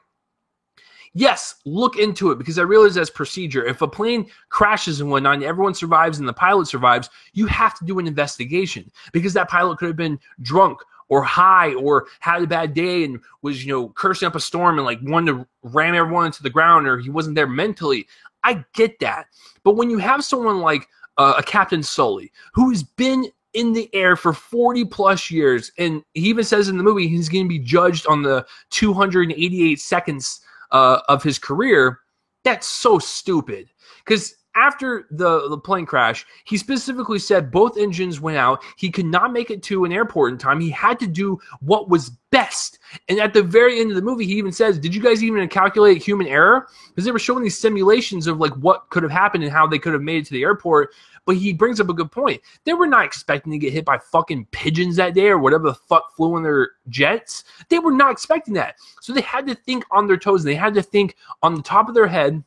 Yes, look into it, because I realize that's procedure. If a plane crashes and whatnot and everyone survives and the pilot survives, you have to do an investigation, because that pilot could have been drunk or high or had a bad day and was, cursing up a storm and like wanted to ram everyone into the ground, or he wasn't there mentally. I get that. But when you have someone like a Captain Sully, who has been in the air for 40 plus years, and he even says in the movie he's going to be judged on the 288 seconds of his career, that's so stupid. Because after the plane crash, he specifically said both engines went out. He could not make it to an airport in time. He had to do what was best. And at the very end of the movie, he even says, did you guys even calculate human error? Because they were showing these simulations of like what could have happened and how they could have made it to the airport. But he brings up a good point. They were not expecting to get hit by fucking pigeons that day or whatever the fuck flew in their jets. They were not expecting that. So they had to think on their toes. They had to think on the top of their head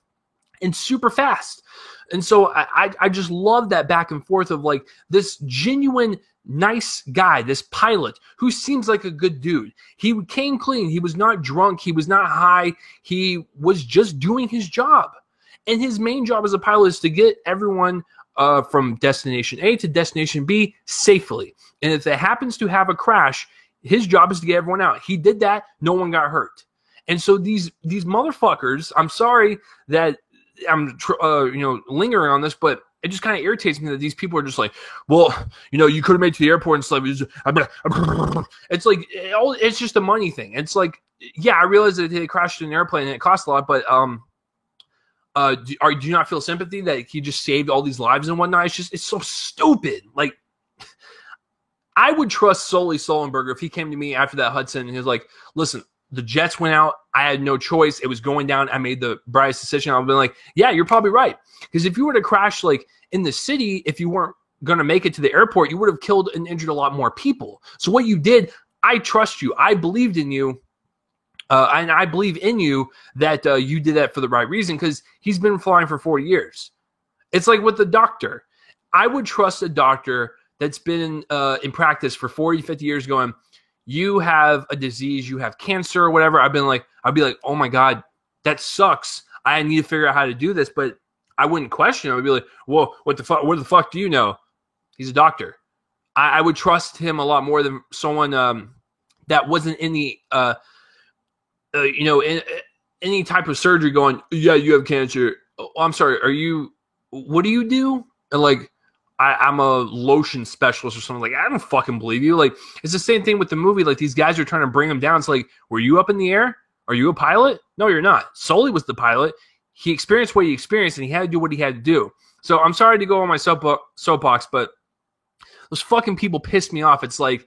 and super fast. And so I just love that back and forth of like this genuine nice guy, this pilot who seems like a good dude. He came clean. He was not drunk. He was not high. He was just doing his job. And his main job as a pilot is to get everyone from destination A to destination B safely. And if it happens to have a crash, his job is to get everyone out. He did that. No one got hurt. And so these motherfuckers, I'm sorry that I'm lingering on this, but it just kind of irritates me that these people are just like, well, you could have made it to the airport and stuff. It's like, it's just a money thing. It's like, yeah, I realize that they crashed an airplane and it cost a lot, but do you not feel sympathy that he just saved all these lives and whatnot? It's so stupid. Like, I would trust Sully Sullenberger if he came to me after that Hudson and he was like, listen, the jets went out. I had no choice. It was going down. I made the brightest decision. I've been like, yeah, you're probably right. Because if you were to crash like in the city, if you weren't going to make it to the airport, you would have killed and injured a lot more people. So what you did, I trust you. I believed in you. And I believe in you that you did that for the right reason because he's been flying for 40 years. It's like with the doctor. I would trust a doctor that's been in practice for 40, 50 years going, you have a disease, you have cancer or whatever. I'd be like, oh my God, that sucks. I need to figure out how to do this. But I wouldn't question him. I'd be like, whoa, what the fuck do you know? He's a doctor. I would trust him a lot more than someone that wasn't in the in any type of surgery going, yeah, you have cancer. Oh, I'm sorry. What do you do? And like, I'm a lotion specialist or something. Like, I don't fucking believe you. Like, it's the same thing with the movie. Like, these guys are trying to bring him down. It's like, were you up in the air? Are you a pilot? No, you're not. Sully was the pilot. He experienced what he experienced, and he had to do what he had to do. So I'm sorry to go on my soapbox, but those fucking people pissed me off. It's like,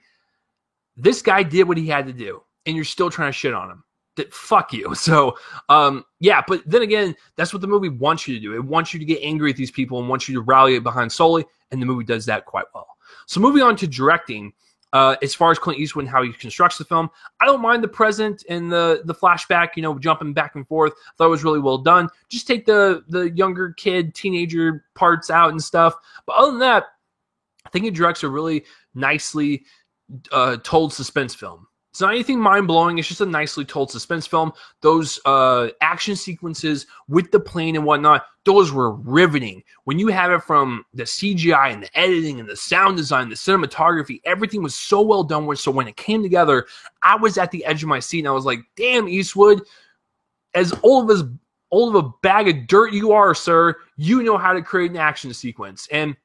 this guy did what he had to do, and you're still trying to shit on him. Fuck you. So, yeah, but then again, that's what the movie wants you to do. It wants you to get angry at these people and wants you to rally behind Sully, and the movie does that quite well. So moving on to directing, as far as Clint Eastwood and how he constructs the film, I don't mind the present and the flashback, jumping back and forth. I thought it was really well done. Just take the younger kid, teenager parts out and stuff. But other than that, I think it directs a really nicely told suspense film. It's not anything mind-blowing. It's just a nicely told suspense film. Those action sequences with the plane and whatnot, those were riveting. When you have it from the CGI and the editing and the sound design, the cinematography, everything was so well done. So when it came together, I was at the edge of my seat, and I was like, damn, Eastwood, as old of a bag of dirt you are, sir, you know how to create an action sequence. And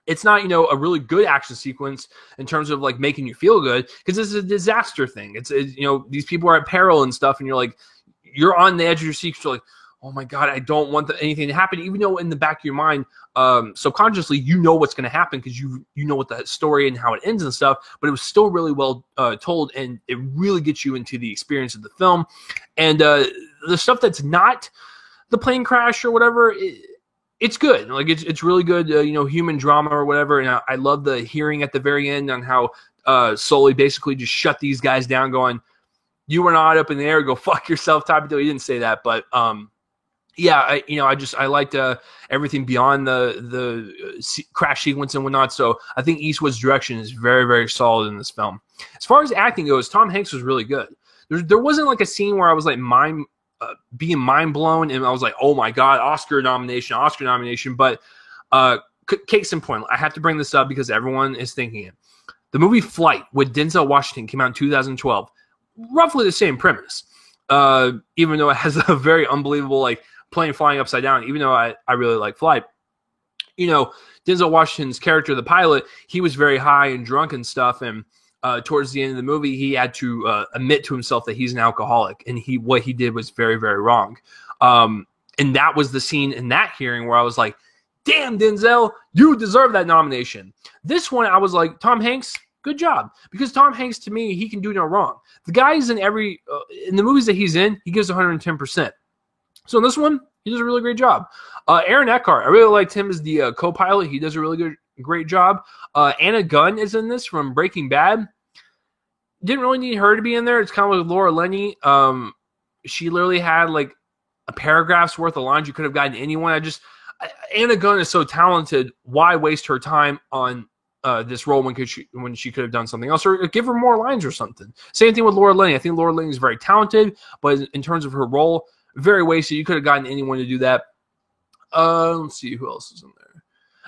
it's not, a really good action sequence in terms of like making you feel good because this is a disaster thing. It's these people are at peril and stuff, and you're on the edge of your seat. You're like, oh my God, I don't want anything to happen. Even though in the back of your mind, subconsciously, you know what's going to happen because you know what the story and how it ends and stuff. But it was still really well told, and it really gets you into the experience of the film. And the stuff that's not the plane crash or whatever. It's good. Like it's really good, human drama or whatever. And I love the hearing at the very end on how Sully basically just shut these guys down, going, "You were not up in the air. Go fuck yourself." Type of deal. He didn't say that, but yeah, I liked everything beyond the crash sequence and whatnot. So I think Eastwood's direction is very, very solid in this film. As far as acting goes, Tom Hanks was really good. There wasn't like a scene where I was like being mind blown and I was like, oh my God, Oscar nomination. But case in point, I have to bring this up because everyone is thinking it. The movie Flight with Denzel Washington came out in 2012. Roughly the same premise. Even though it has a very unbelievable like plane flying upside down, even though I really like Flight. Denzel Washington's character, the pilot, he was very high and drunk and stuff, and towards the end of the movie, he had to admit to himself that he's an alcoholic, and what he did was very, very wrong. And that was the scene in that hearing where I was like, damn, Denzel, you deserve that nomination. This one, I was like, Tom Hanks, good job. Because Tom Hanks, to me, he can do no wrong. The guy is in in the movies that he's in, he gives 110%. So in this one, he does a really great job. Aaron Eckhart, I really liked him as the co-pilot. He does a really great job. Anna Gunn is in this from Breaking Bad. Didn't really need her to be in there. It's kind of like Laura Linney. She literally had like a paragraph's worth of lines you could have gotten anyone. Anna Gunn is so talented. Why waste her time on this role when she could have done something else, or give her more lines or something? Same thing with Laura Linney. I think Laura Linney is very talented, but in terms of her role, very wasted. You could have gotten anyone to do that. Let's see who else is in there.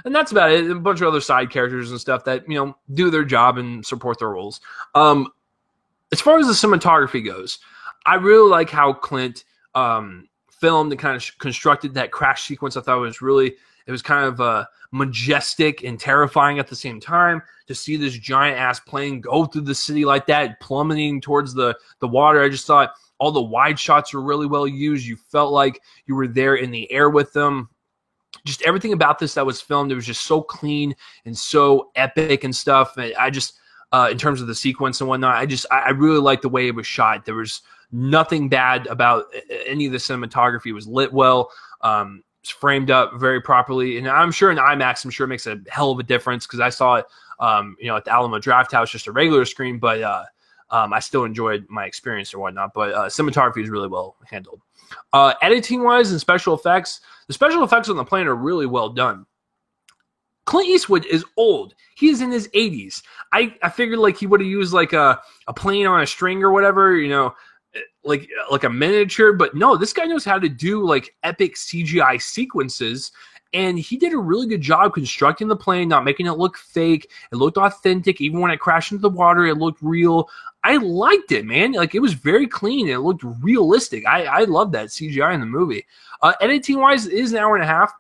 And that's about it. A bunch of other side characters and stuff that, do their job and support their roles. As far as the cinematography goes, I really like how Clint filmed and kind of constructed that crash sequence. I thought it was kind of majestic and terrifying at the same time to see this giant ass plane go through the city like that, plummeting towards the water. I just thought all the wide shots were really well used. You felt like you were there in the air with them. Just everything about this that was filmed, it was just so clean and so epic and stuff. And I just, in terms of the sequence and whatnot, I really liked the way it was shot. There was nothing bad about any of the cinematography. It was lit well. It's framed up very properly, and I'm sure in IMAX, it makes a hell of a difference because I saw it, at the Alamo Drafthouse, just a regular screen, but I still enjoyed my experience or whatnot. But cinematography is really well handled. Editing-wise and special effects, the special effects on the plane are really well done. Clint Eastwood is old. He is in his 80s. I figured like he would have used like a plane on a string or whatever, like a miniature, but no, this guy knows how to do like epic CGI sequences, and he did a really good job constructing the plane, not making it look fake. It looked authentic. Even when it crashed into the water, it looked real. I liked it, man. Like, it was very clean. It looked realistic. I love that CGI in the movie. Editing wise, it is an hour and a half.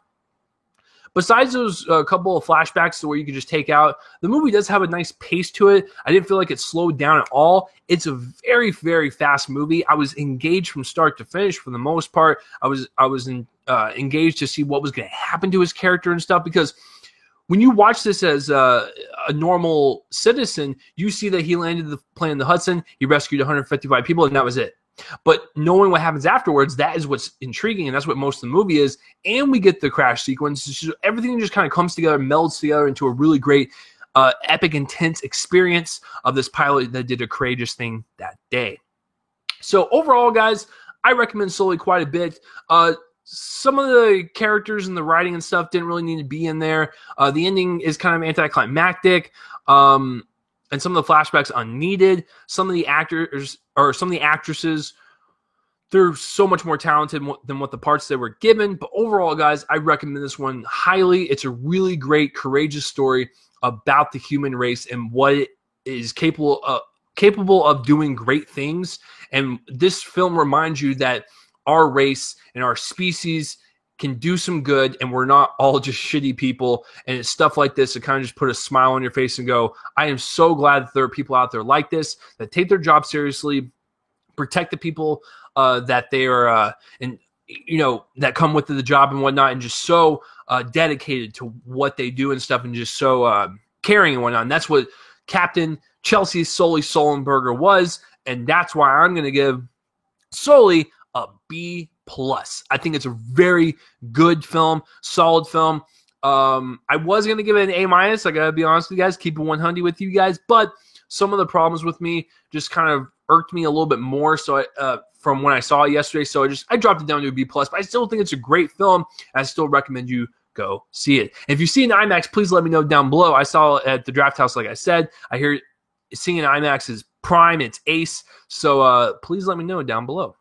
Besides those couple of flashbacks to where you could just take out, the movie does have a nice pace to it. I didn't feel like it slowed down at all. It's a very, very fast movie. I was engaged from start to finish for the most part. I was engaged to see what was going to happen to his character and stuff, because when you watch this as a normal citizen, you see that he landed the plane in the Hudson, he rescued 155 people, and that was it. But knowing what happens afterwards, that is what's intriguing, and that's what most of the movie is. And we get the crash sequence. Everything just kind of comes together, melds together into a really great, epic, intense experience of this pilot that did a courageous thing that day. So overall, guys, I recommend Sully quite a bit. Some of the characters and the writing and stuff didn't really need to be in there. The ending is kind of anticlimactic. And some of the flashbacks unneeded. Some of the actors or some of the actresses, they're so much more talented than what the parts they were given. But overall, guys, I recommend this one highly. It's a really great, courageous story about the human race and what it is capable of doing great things. And this film reminds you that our race and our species can do some good, and we're not all just shitty people. And it's stuff like this that kind of just put a smile on your face and go, I am so glad that there are people out there like this that take their job seriously, protect the people that they are, that come with the job and whatnot, and just so dedicated to what they do and stuff, and just so caring and whatnot. And that's what Captain Chelsea Sully Sullenberger was, and that's why I'm going to give Sully a B+. I think it's a very good film, solid film. I was going to give it an A-. I got to be honest with you guys, keep it 100 with you guys, but some of the problems with me just kind of irked me a little bit more from when I saw it yesterday, so I dropped it down to a B+, but I still think it's a great film, and I still recommend you go see it. And if you see it in IMAX, please let me know down below. I saw it at the Drafthouse, like I said. I hear seeing in IMAX is prime, it's ace, so please let me know down below.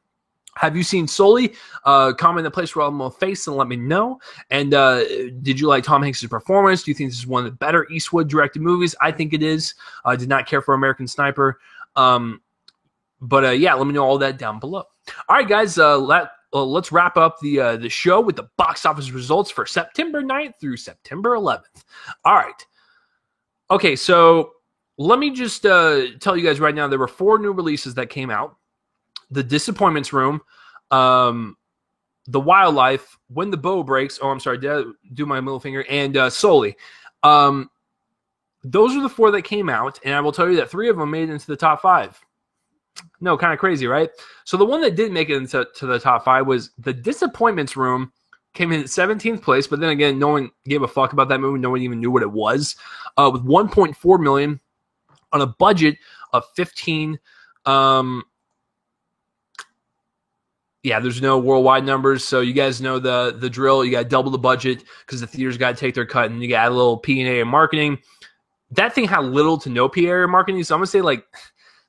Have you seen Sully? Comment in the place where I'm on face and let me know. And did you like Tom Hanks' performance? Do you think this is one of the better Eastwood directed movies? I think it is. I did not care for American Sniper. But yeah, let me know all that down below. All right, guys, let's wrap up the show with the box office results for September 9th through September 11th. All right. Okay, so let me just tell you guys right now, there were 4 new releases that came out. The Disappointments Room, The Wildlife, When the Bow Breaks. Oh, I'm sorry, did I do my middle finger? And Sully. Those are the 4 that came out, and I will tell you that 3 of them made it into the top 5. No, kind of crazy, right? So the one that didn't make it into the top 5 was The Disappointments Room. Came in at 17th place, but then again, no one gave a fuck about that movie. No one even knew what it was. With $1.4 million on a budget of $15 Yeah, there's no worldwide numbers, so you guys know the drill. You got to double the budget because the theaters got to take their cut, and you got a little P&A and marketing. That thing had little to no PR and marketing, so I'm going to say like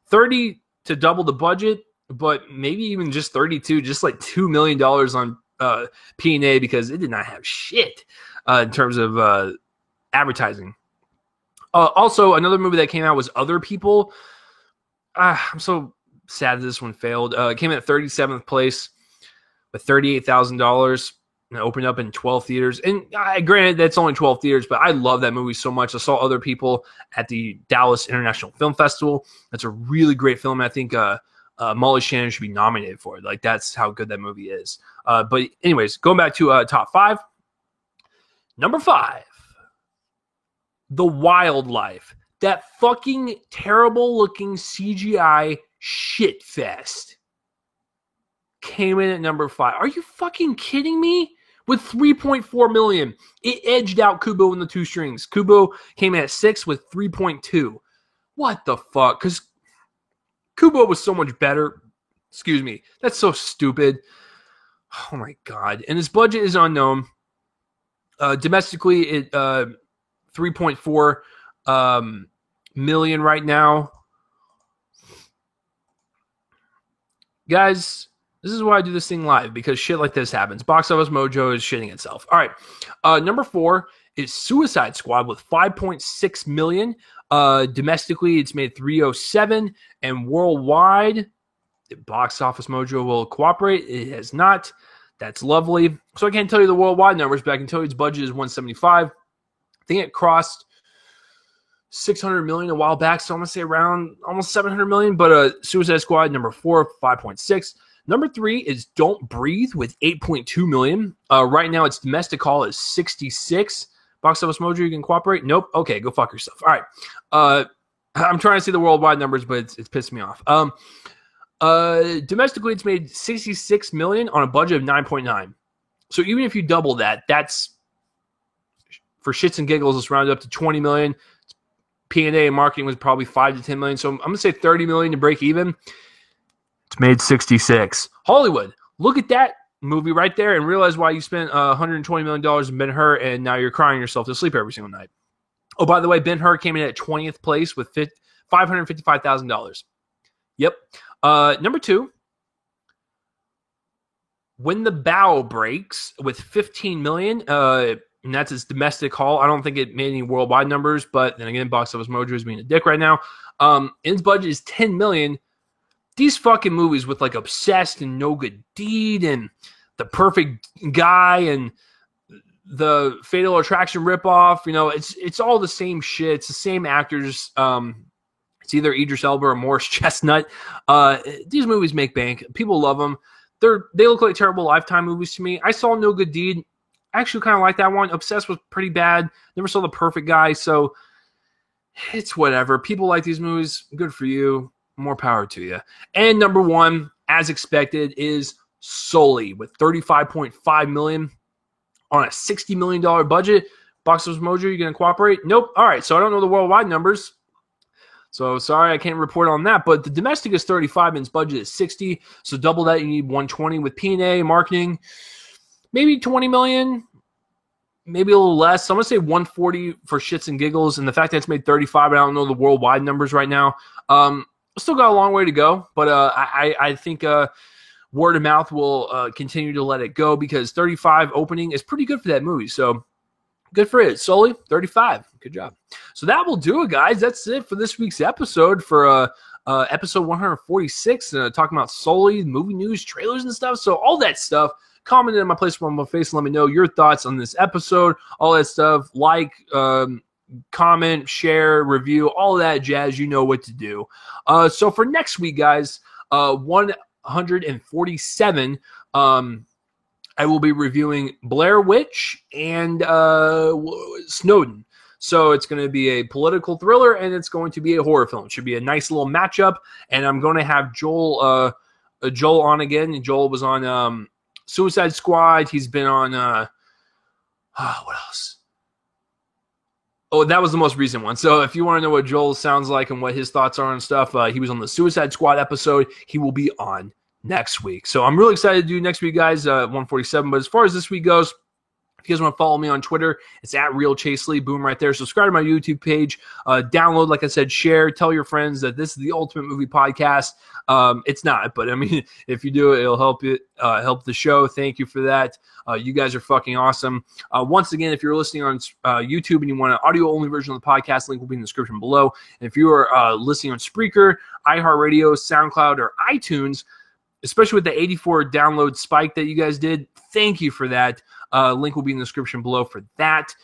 30 to double the budget, but maybe even just 32, just like $2 million on P&A because it did not have shit in terms of advertising. Also, another movie that came out was Other People. I'm so sad that this one failed. It came in at 37th place with $38,000. And opened up in 12 theaters. And granted, that's only 12 theaters, but I love that movie so much. I saw Other People at the Dallas International Film Festival. That's a really great film. I think Molly Shannon should be nominated for it. Like, that's how good that movie is. But anyways, going back to top 5. Number 5, The Wildlife. That fucking terrible-looking CGI shit fest came in at number 5. Are you fucking kidding me? With $3.4 million, it edged out Kubo and the Two Strings. Kubo came in at 6 with 3.2. What the fuck? Because Kubo was so much better. Excuse me. That's so stupid. Oh my god. And his budget is unknown. Domestically, it 3.4 million right now. Guys, this is why I do this thing live, because shit like this happens. Box Office Mojo is shitting itself. All right. Number 4 is Suicide Squad with 5.6 million. Domestically, it's made 307, and worldwide, Box Office Mojo will cooperate. It has not. That's lovely. So I can't tell you the worldwide numbers, but I can tell you its budget is 175. I think it crossed 600 million a while back, so I'm going to say around almost 700 million, but Suicide Squad, number 4, 5.6. Number 3 is Don't Breathe with 8.2 million. Right now, its domestic haul is 66. Box Office Mojo, you can cooperate? Nope. Okay, go fuck yourself. All right. I'm trying to see the worldwide numbers, but it's pissed me off. Domestically, it's made 66 million on a budget of 9.9. So even if you double that, that's, for shits and giggles, it's rounded up to 20 million. P&A and marketing was probably 5 to 10 million. So I'm going to say 30 million to break even. It's made 66. Hollywood, look at that movie right there and realize why you spent $120 million in Ben-Hur and now you're crying yourself to sleep every single night. Oh, by the way, Ben-Hur came in at 20th place with $555,000. Yep. Number 2, When the Bow Breaks with 15 million. And that's its domestic haul. I don't think it made any worldwide numbers, but then again, Box Office Mojo is being a dick right now. Its budget is 10 million. These fucking movies with like Obsessed and No Good Deed and The Perfect Guy and the Fatal Attraction ripoff, you know, it's all the same shit. It's the same actors. It's either Idris Elba or Morris Chestnut. These movies make bank. People love them. They look like terrible Lifetime movies to me. I saw No Good Deed. I actually kind of like that one. Obsessed was pretty bad. Never saw The Perfect Guy, so it's whatever. People like these movies. Good for you. More power to you. And number 1, as expected, is Sully with 35.5 million on a $60 million budget. Box Office Mojo, you going to cooperate? Nope. All right, so I don't know the worldwide numbers. So sorry, I can't report on that. But the domestic is 35 and its budget is 60. So double that, you need 120 with P&A, marketing. Maybe 20 million, maybe a little less. So I'm going to say 140 for shits and giggles. And the fact that it's made 35, I don't know the worldwide numbers right now. Still got a long way to go. But I think word of mouth will continue to let it go because 35 opening is pretty good for that movie. So good for it. Sully, 35. Good job. So that will do it, guys. That's it for this week's episode for episode 146. Talking about Sully, movie news, trailers, and stuff. So all that stuff. Comment in my place on my face and let me know your thoughts on this episode. All that stuff. Like, comment, share, review, all that jazz. You know what to do. So for next week, guys, 147, I will be reviewing Blair Witch and Snowden. So it's going to be a political thriller and it's going to be a horror film. It should be a nice little matchup. And I'm going to have Joel on again. Joel was on Suicide Squad. He's been on what else? Oh, that was the most recent one. So if you want to know what Joel sounds like and what his thoughts are on stuff, he was on the Suicide Squad episode. He will be on next week. So I'm really excited to do next week, guys, 147. But as far as this week goes, if you guys want to follow me on Twitter, it's at Real Chase Lee. Boom, right there. Subscribe to my YouTube page. Download, like I said, share. Tell your friends that this is the Ultimate Movie Podcast. It's not, but I mean, if you do it, it'll help the show. Thank you for that. You guys are fucking awesome. Once again, if you're listening on YouTube and you want an audio-only version of the podcast, link will be in the description below. And if you are listening on Spreaker, iHeartRadio, SoundCloud, or iTunes, especially with the 84 download spike that you guys did, thank you for that. Link will be in the description below for that.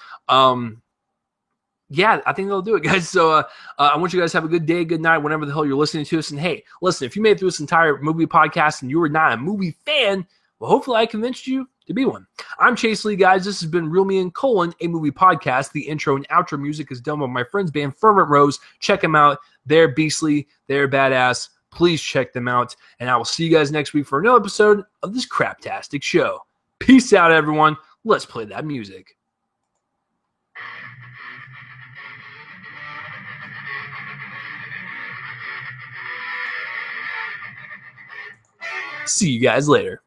Yeah, I think that'll do it, guys. So I want you guys to have a good day, good night, whenever the hell you're listening to us. And hey, listen, if you made it through this entire movie podcast and you were not a movie fan, well, hopefully I convinced you to be one. I'm Chase Lee, guys. This has been Real Me and Colon, a movie podcast. The intro and outro music is done by my friends band Fervent Rose. Check them out. They're beastly. They're badass. Please check them out. And I will see you guys next week for another episode of this craptastic show. Peace out, everyone. Let's play that music. See you guys later.